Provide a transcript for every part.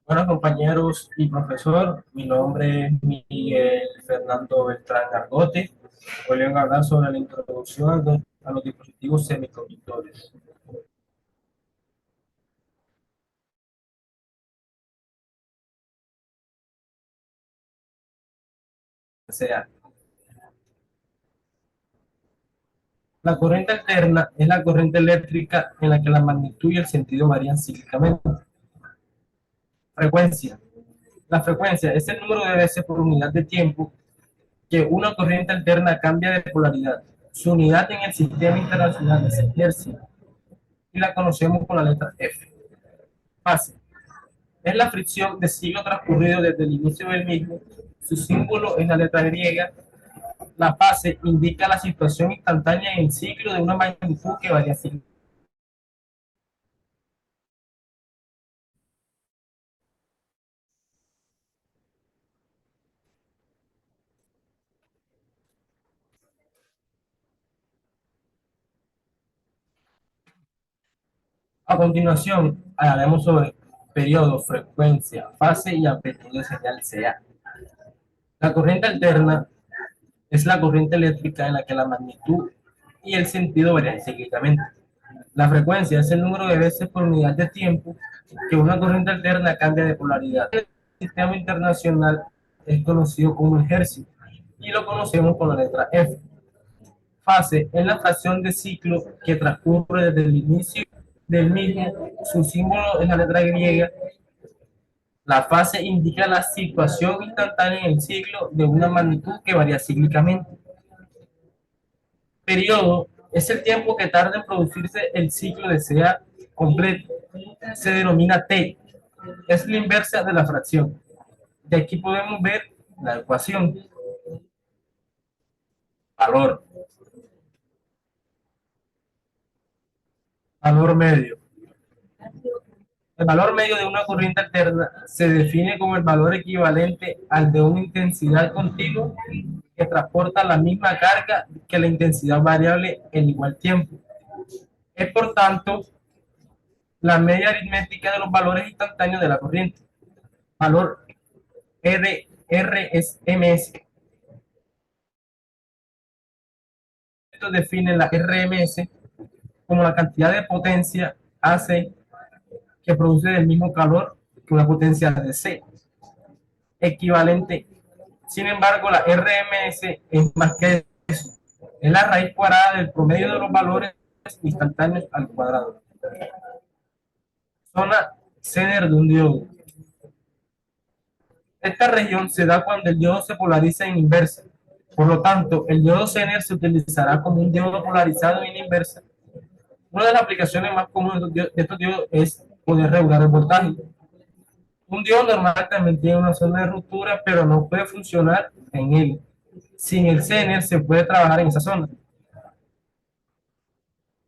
Bueno, compañeros y profesor, mi nombre es Miguel Fernando Beltrán Gargote. Hoy les voy a hablar sobre la introducción a los dispositivos semiconductores. O sea, la corriente alterna es la corriente eléctrica en la que la magnitud y el sentido varían cíclicamente. Frecuencia. La frecuencia es el número de veces por unidad de tiempo que una corriente alterna cambia de polaridad. Su unidad en el sistema internacional es hercio y la conocemos con la letra F. Fase. Es la fricción de siglo transcurrido desde el inicio del mismo. Su símbolo es la letra griega. La fase indica la situación instantánea en el ciclo de una magnitud que varía así. A continuación, hablaremos sobre periodo, frecuencia, fase y amplitud de señal CA. La corriente alterna es la corriente eléctrica en la que la magnitud y el sentido varían cíclicamente. La frecuencia es el número de veces por unidad de tiempo que una corriente alterna cambia de polaridad. El sistema internacional es conocido como el hercio y lo conocemos con la letra F. Fase es la fracción de ciclo que transcurre desde el inicio del mismo. Su símbolo es la letra griega. La fase indica la situación instantánea en el ciclo de una magnitud que varía cíclicamente. Periodo es el tiempo que tarda en producirse el ciclo de SEA completo. Se denomina T. Es la inversa de la fracción. De aquí podemos ver la ecuación. Valor. Valor medio. El valor medio de una corriente alterna se define como el valor equivalente al de una intensidad continua que transporta la misma carga que la intensidad variable en igual tiempo. Es por tanto la media aritmética de los valores instantáneos de la corriente. Valor RMS. Esto define la RMS como la cantidad de potencia AC que produce el mismo calor que una potencia de C equivalente. Sin embargo, la RMS es más que eso. Es la raíz cuadrada del promedio de los valores instantáneos al cuadrado. Zona Zener de un diodo. Esta región se da cuando el diodo se polariza en inversa. Por lo tanto, el diodo Zener se utilizará como un diodo polarizado en inversa. Una de las aplicaciones más comunes de estos diodos es poder regular el voltaje. Un diodo normal también tiene una zona de ruptura, pero no puede funcionar en él. Sin el Zener se puede trabajar en esa zona.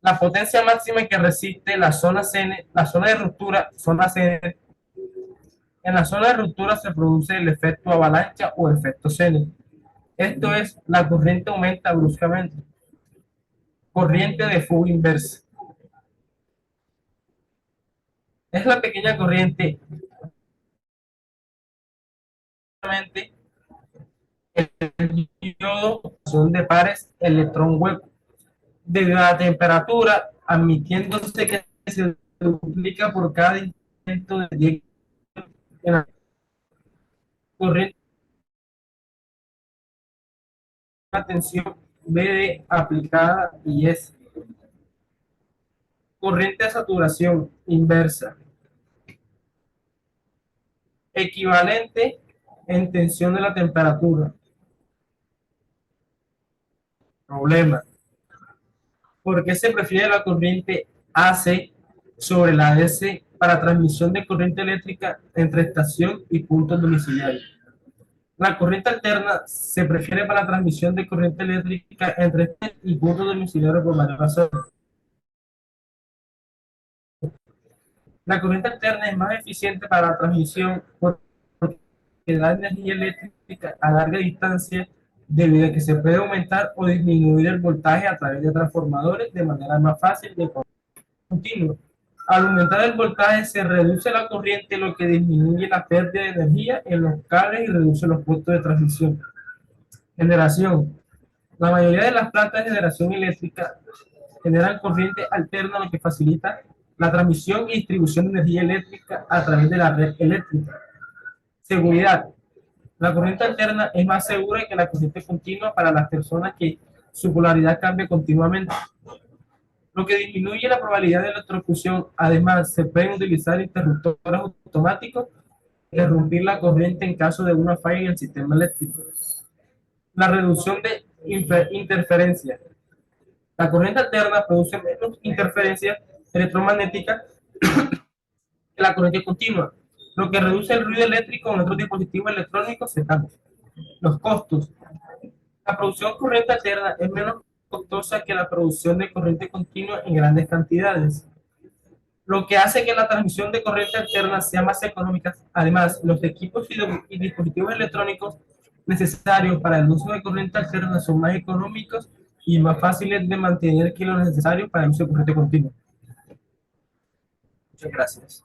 La potencia máxima que resiste la zona Zener, la zona de ruptura, zona Zener. En la zona de ruptura se produce el efecto avalancha o efecto Zener. Esto es, la corriente aumenta bruscamente. Corriente de fuga inversa. Es la pequeña corriente el diodo son de pares electrón hueco de la temperatura, admitiéndose que se duplica por cada intento de 10 en la corriente la tensión BD aplicada y es corriente de saturación inversa, equivalente en tensión de la temperatura. Problema. ¿Por qué se prefiere la corriente AC sobre la DC para transmisión de corriente eléctrica entre estación y puntos domiciliarios? La corriente alterna se prefiere para la transmisión de corriente eléctrica entre estación y puntos domiciliarios por varias razones. La corriente alterna es más eficiente para la transmisión porque da energía eléctrica a larga distancia debido a que se puede aumentar o disminuir el voltaje a través de transformadores de manera más fácil de continuo. Al aumentar el voltaje se reduce la corriente, lo que disminuye la pérdida de energía en los cables y reduce los costos de transmisión. Generación. La mayoría de las plantas de generación eléctrica generan corriente alterna, lo que facilita la transmisión y distribución de energía eléctrica a través de la red eléctrica. Seguridad. La corriente alterna es más segura que la corriente continua para las personas que su polaridad cambia continuamente, lo que disminuye la probabilidad de electrocución. Además, se pueden utilizar interruptores automáticos para interrumpir la corriente en caso de una falla en el sistema eléctrico. La reducción de interferencia. La corriente alterna produce menos interferencia electromagnética que la corriente continua, lo que reduce el ruido eléctrico en otros dispositivos electrónicos cercanos. Los costos. La producción de corriente alterna es menos costosa que la producción de corriente continua en grandes cantidades, lo que hace que la transmisión de corriente alterna sea más económica. Además, los equipos y dispositivos electrónicos necesarios para el uso de corriente alterna son más económicos y más fáciles de mantener que los necesarios para el uso de corriente continua. Muchas gracias.